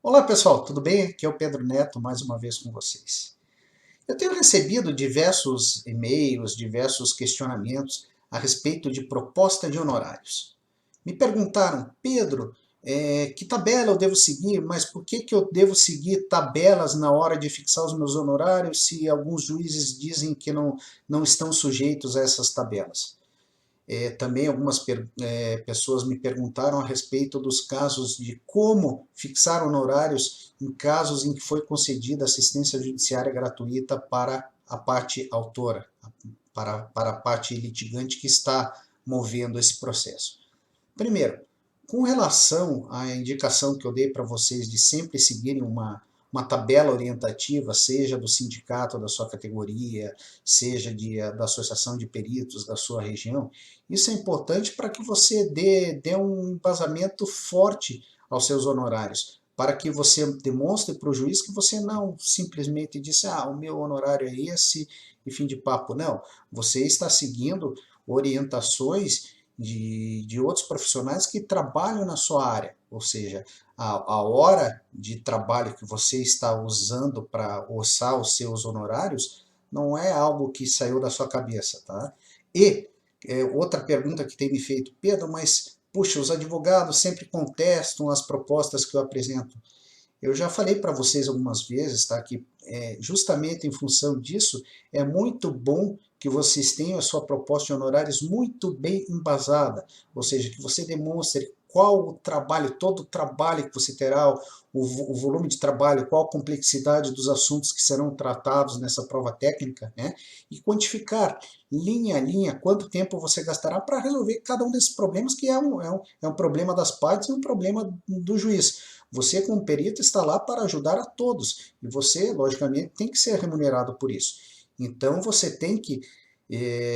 Olá pessoal, tudo bem? Aqui é o Pedro Neto, mais uma vez com vocês. Eu tenho recebido diversos e-mails, diversos questionamentos a respeito de proposta de honorários. Me perguntaram, Pedro, que tabela eu devo seguir, mas por que eu devo seguir tabelas na hora de fixar os meus honorários se alguns juízes dizem que não estão sujeitos a essas tabelas? Também algumas pessoas me perguntaram a respeito dos casos de como fixar honorários em casos em que foi concedida assistência judiciária gratuita para a parte autora, para a parte litigante que está movendo esse processo. Primeiro, com relação à indicação que eu dei para vocês de sempre seguirem uma tabela orientativa, seja do sindicato da sua categoria, seja da associação de peritos da sua região, isso é importante para que você dê um embasamento forte aos seus honorários, para que você demonstre para o juiz que você não simplesmente disse, o meu honorário é esse e fim de papo. Não, você está seguindo orientações de outros profissionais que trabalham na sua área, ou seja, a hora de trabalho que você está usando para orçar os seus honorários não é algo que saiu da sua cabeça, tá? E outra pergunta que tem me feito, Pedro, mas puxa, os advogados sempre contestam as propostas que eu apresento. Eu já falei para vocês algumas vezes, tá, que justamente em função disso, é muito bom que vocês tenham a sua proposta de honorários muito bem embasada, ou seja, que você demonstre qual o trabalho, todo o trabalho que você terá, o volume de trabalho, qual a complexidade dos assuntos que serão tratados nessa prova técnica, né? E quantificar, linha a linha, quanto tempo você gastará para resolver cada um desses problemas, que é um problema das partes e um problema do juiz. Você, como perito, está lá para ajudar a todos. E você, logicamente, tem que ser remunerado por isso. Então, você tem que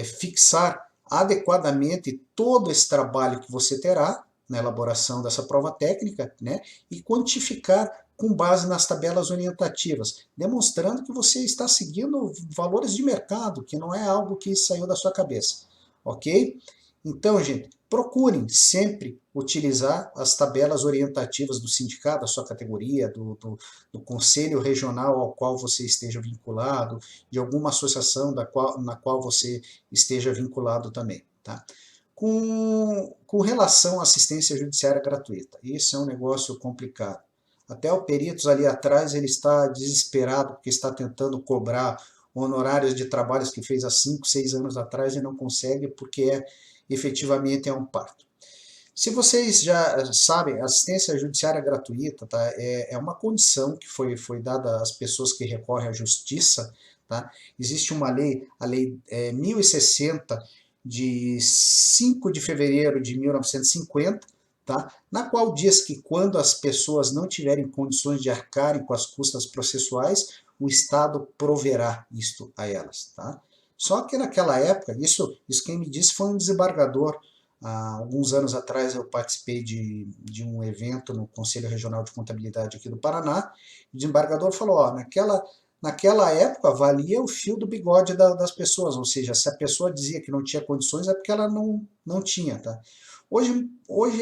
fixar adequadamente todo esse trabalho que você terá na elaboração dessa prova técnica, né? E quantificar com base nas tabelas orientativas, demonstrando que você está seguindo valores de mercado, que não é algo que saiu da sua cabeça. Ok? Então, gente, procurem sempre utilizar as tabelas orientativas do sindicato, da sua categoria, do conselho regional ao qual você esteja vinculado, de alguma associação na qual você esteja vinculado também. Tá? Com relação à assistência judiciária gratuita, isso é um negócio complicado. Até o Peritos ali atrás, ele está desesperado porque está tentando cobrar honorários de trabalhos que fez há 5, 6 anos atrás e não consegue porque efetivamente é um parto. Se vocês já sabem, assistência judiciária gratuita tá, é uma condição que foi dada às pessoas que recorrem à justiça. Tá? Existe uma lei, a Lei 1060, de 5 de fevereiro de 1950, tá? Na qual diz que quando as pessoas não tiverem condições de arcarem com as custas processuais, o Estado proverá isto a elas. Tá? Só que naquela época, isso quem me disse foi um desembargador. Há alguns anos atrás eu participei de um evento no Conselho Regional de Contabilidade aqui do Paraná. O desembargador falou, naquela época valia o fio do bigode das pessoas, ou seja, se a pessoa dizia que não tinha condições é porque ela não tinha. Tá? Hoje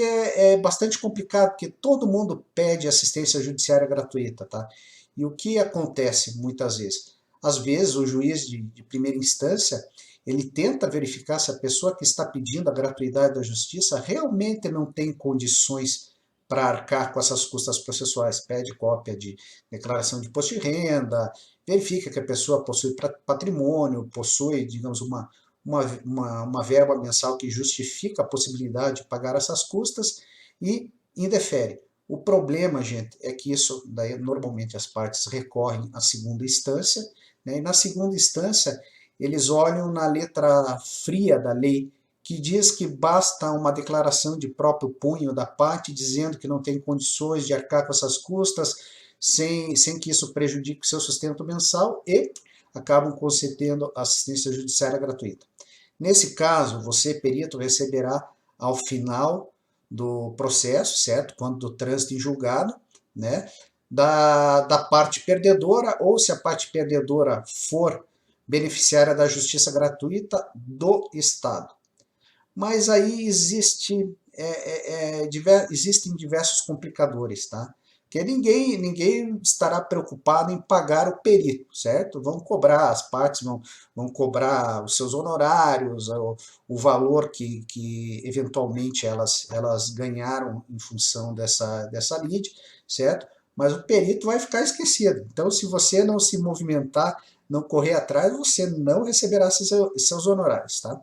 é bastante complicado, porque todo mundo pede assistência judiciária gratuita. Tá? E o que acontece muitas vezes? Às vezes o juiz de primeira instância ele tenta verificar se a pessoa que está pedindo a gratuidade da justiça realmente não tem condições para arcar com essas custas processuais. Pede cópia de declaração de imposto de renda, verifica que a pessoa possui patrimônio, possui, digamos, uma verba mensal que justifica a possibilidade de pagar essas custas e indefere. O problema, gente, é que isso, daí normalmente as partes recorrem à segunda instância, né, e na segunda instância eles olham na letra fria da lei, que diz que basta uma declaração de próprio punho da parte dizendo que não tem condições de arcar com essas custas, sem que isso prejudique o seu sustento mensal e acabam concedendo assistência judiciária gratuita. Nesse caso, você, perito, receberá ao final do processo, certo? Quando do trânsito em julgado, né? Da parte perdedora, ou se a parte perdedora for beneficiária da justiça gratuita do Estado. Mas aí existem diversos complicadores, tá? Porque ninguém estará preocupado em pagar o perito, certo? Vão cobrar, as partes vão cobrar os seus honorários, o valor que eventualmente elas ganharam em função dessa lide, certo? Mas o perito vai ficar esquecido. Então, se você não se movimentar, não correr atrás, você não receberá seus honorários, tá?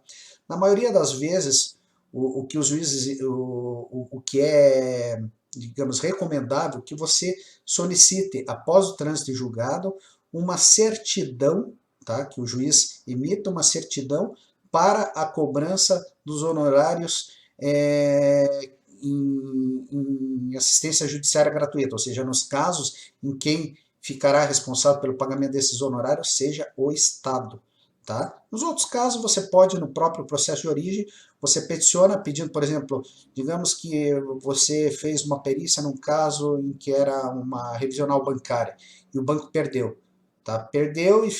Na maioria das vezes, o que os juízes, o que é, digamos, recomendável, que você solicite, após o trânsito em julgado, uma certidão, tá? Que o juiz emita uma certidão para a cobrança dos honorários em assistência judiciária gratuita, ou seja, nos casos em quem ficará responsável pelo pagamento desses honorários seja o Estado. Tá? Nos outros casos, você pode, no próprio processo de origem, você peticiona pedindo, por exemplo, digamos que você fez uma perícia num caso em que era uma revisional bancária e o banco perdeu. Tá? Perdeu e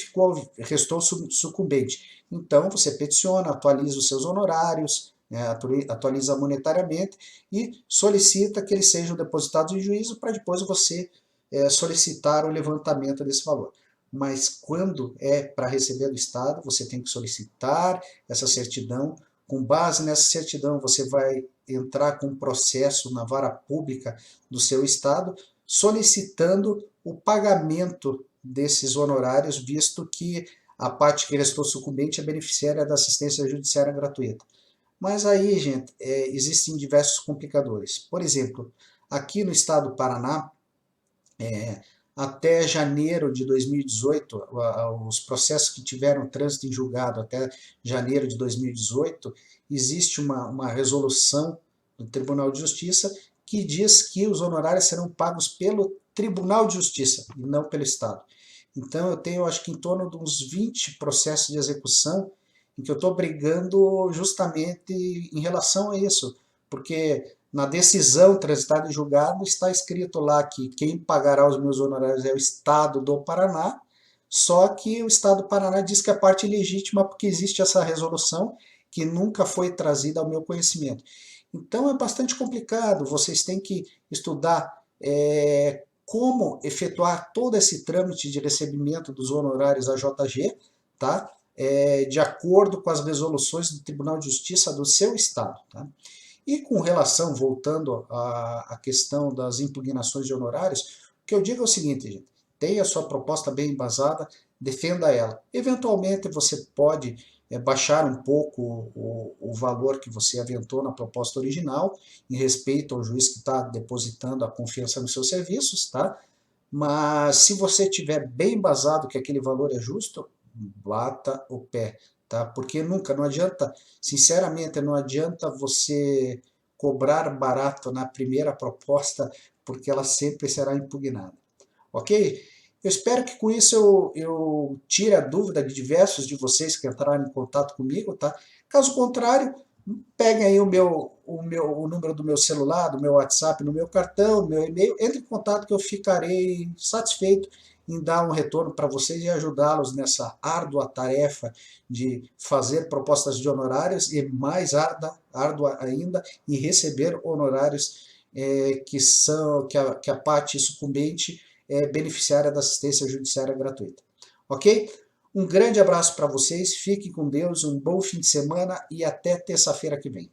restou sucumbente. Então, você peticiona, atualiza os seus honorários, né, atualiza monetariamente e solicita que eles sejam depositados em juízo para depois você solicitar o levantamento desse valor. Mas quando é para receber do Estado, você tem que solicitar essa certidão. Com base nessa certidão, você vai entrar com um processo na vara pública do seu Estado, solicitando o pagamento desses honorários, visto que a parte que restou sucumbente é beneficiária da assistência judiciária gratuita. Mas aí, gente, existem diversos complicadores. Por exemplo, aqui no estado do Paraná, até janeiro de 2018, os processos que tiveram trânsito em julgado até janeiro de 2018, existe uma resolução do Tribunal de Justiça que diz que os honorários serão pagos pelo Tribunal de Justiça e não pelo Estado. Então eu tenho, acho que em torno de uns 20 processos de execução em que eu estou brigando justamente em relação a isso, porque na decisão transitada em julgado está escrito lá que quem pagará os meus honorários é o Estado do Paraná, só que o Estado do Paraná diz que é parte ilegítima porque existe essa resolução que nunca foi trazida ao meu conhecimento. Então é bastante complicado, vocês têm que estudar como efetuar todo esse trâmite de recebimento dos honorários a JG, tá? De acordo com as resoluções do Tribunal de Justiça do seu estado. Tá? E com relação, voltando à questão das impugnações de honorários, o que eu digo é o seguinte, gente, tenha a sua proposta bem embasada, defenda ela. Eventualmente você pode baixar um pouco o valor que você aventou na proposta original, em respeito ao juiz que está depositando a confiança nos seus serviços, tá? Mas se você tiver bem embasado que aquele valor é justo, bata o pé, tá? Porque nunca, não adianta, sinceramente, não adianta você cobrar barato na primeira proposta, porque ela sempre será impugnada, ok? Eu espero que com isso eu tire a dúvida de diversos de vocês que entraram em contato comigo, tá? Caso contrário, peguem aí o número do meu celular, do meu WhatsApp, no meu cartão, no meu e-mail, entre em contato que eu ficarei satisfeito em dar um retorno para vocês e ajudá-los nessa árdua tarefa de fazer propostas de honorários e mais árdua ainda em receber honorários que a parte sucumbente é beneficiária da assistência judiciária gratuita. Ok? Um grande abraço para vocês, fiquem com Deus, um bom fim de semana e até terça-feira que vem.